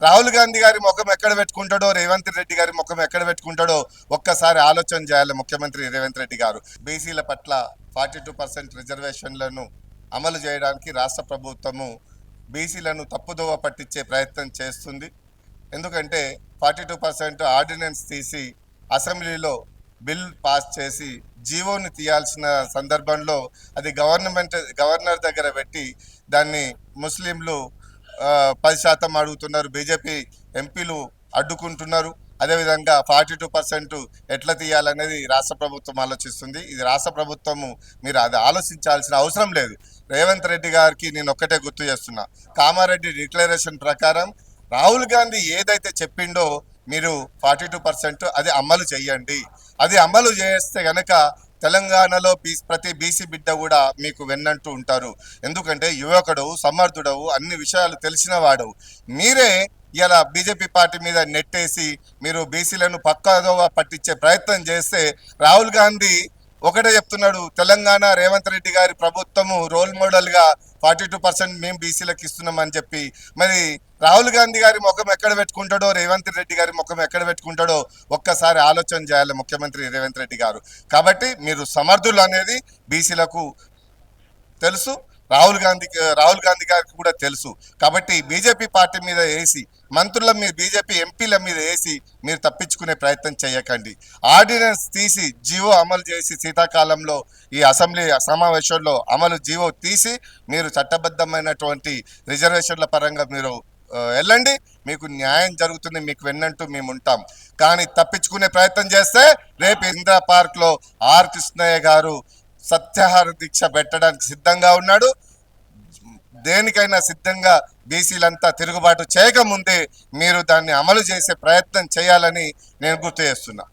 రాహుల్ గాంధీ గారి ముఖం ఎక్కడ పెట్టుకుంటాడో, రేవంత్ రెడ్డి గారి ముఖం ఎక్కడ పెట్టుకుంటాడో ఒక్కసారి ఆలోచన చేయాలి ముఖ్యమంత్రి రేవంత్ రెడ్డి గారు. బీసీల పట్ల 42% రిజర్వేషన్లను అమలు చేయడానికి రాష్ట్ర ప్రభుత్వము బీసీలను తప్పుదోవ పట్టించే ప్రయత్నం చేస్తుంది. ఎందుకంటే 42% ఆర్డినెన్స్ తీసి అసెంబ్లీలో బిల్ పాస్ చేసి జీవోని తీయాల్సిన సందర్భంలో అది గవర్నర్ దగ్గర పెట్టి దాన్ని ముస్లింలు 10% అడుగుతున్నారు, బీజేపీ ఎంపీలు అడ్డుకుంటున్నారు. అదేవిధంగా 42% ఎట్లా తీయాలనేది రాష్ట్ర ప్రభుత్వం ఆలోచిస్తుంది. ఇది రాష్ట్ర ప్రభుత్వము మీరు అది ఆలోచించాల్సిన అవసరం లేదు. రేవంత్ రెడ్డి గారికి నేను ఒక్కటే గుర్తు చేస్తున్నా, కామారెడ్డి డిక్లరేషన్ ప్రకారం రాహుల్ గాంధీ ఏదైతే చెప్పిండో మీరు 42% అది అమలు చేయండి. అది అమలు చేస్తే గనక తెలంగాణలో ప్రతి బీసీ బిడ్డ కూడా మీకు వెన్నంటూ ఉంటారు. ఎందుకంటే యువకుడు, సమర్థుడవు, అన్ని విషయాలు తెలిసిన వాడు. మీరే ఇలా బీజేపీ పార్టీ మీద నెట్టేసి మీరు బీసీలను పక్కదోవ పట్టించే ప్రయత్నం చేస్తే రాహుల్ గాంధీ ఒకటే చెప్తున్నాడు, తెలంగాణ రేవంత్ రెడ్డి గారి ప్రభుత్వము రోల్ మోడల్గా 42% మేము బీసీలకు ఇస్తున్నామని చెప్పి, మరి రాహుల్ గాంధీ గారి ముఖం ఎక్కడ పెట్టుకుంటాడో, రేవంత్ రెడ్డి గారి ముఖం ఎక్కడ పెట్టుకుంటాడో ఒక్కసారి ఆలోచన చేయాలి ముఖ్యమంత్రి రేవంత్ రెడ్డి గారు. కాబట్టి మీరు సమర్థులు అనేది బీసీలకు తెలుసు, రాహుల్ గాంధీ గారికి కూడా తెలుసు. కాబట్టి బీజేపీ పార్టీ మీద వేసి, మంత్రుల మీద, బీజేపీ ఎంపీల మీద వేసి మీరు తప్పించుకునే ప్రయత్నం చేయకండి. ఆర్డినెన్స్ తీసి జీవో అమలు చేసి శీతాకాలంలో ఈ అసెంబ్లీ సమావేశంలో జీవో తీసి మీరు చట్టబద్ధమైనటువంటి రిజర్వేషన్ల పరంగా మీరు వెళ్ళండి. మీకు న్యాయం జరుగుతుంది, మీకు వెన్నంటూ మేము ఉంటాం. కానీ తప్పించుకునే ప్రయత్నం చేస్తే రేపు ఇందిరా పార్క్లో కృష్ణయ్య గారు సత్యాహార దీక్ష పెట్టడానికి సిద్ధంగా ఉన్నాడు. దేనికైనా సిద్ధంగా బీసీలంతా తిరుగుబాటు చేయకముందే మీరు దాన్ని అమలు చేసే ప్రయత్నం చేయాలని నేను గుర్తు చేస్తున్నా.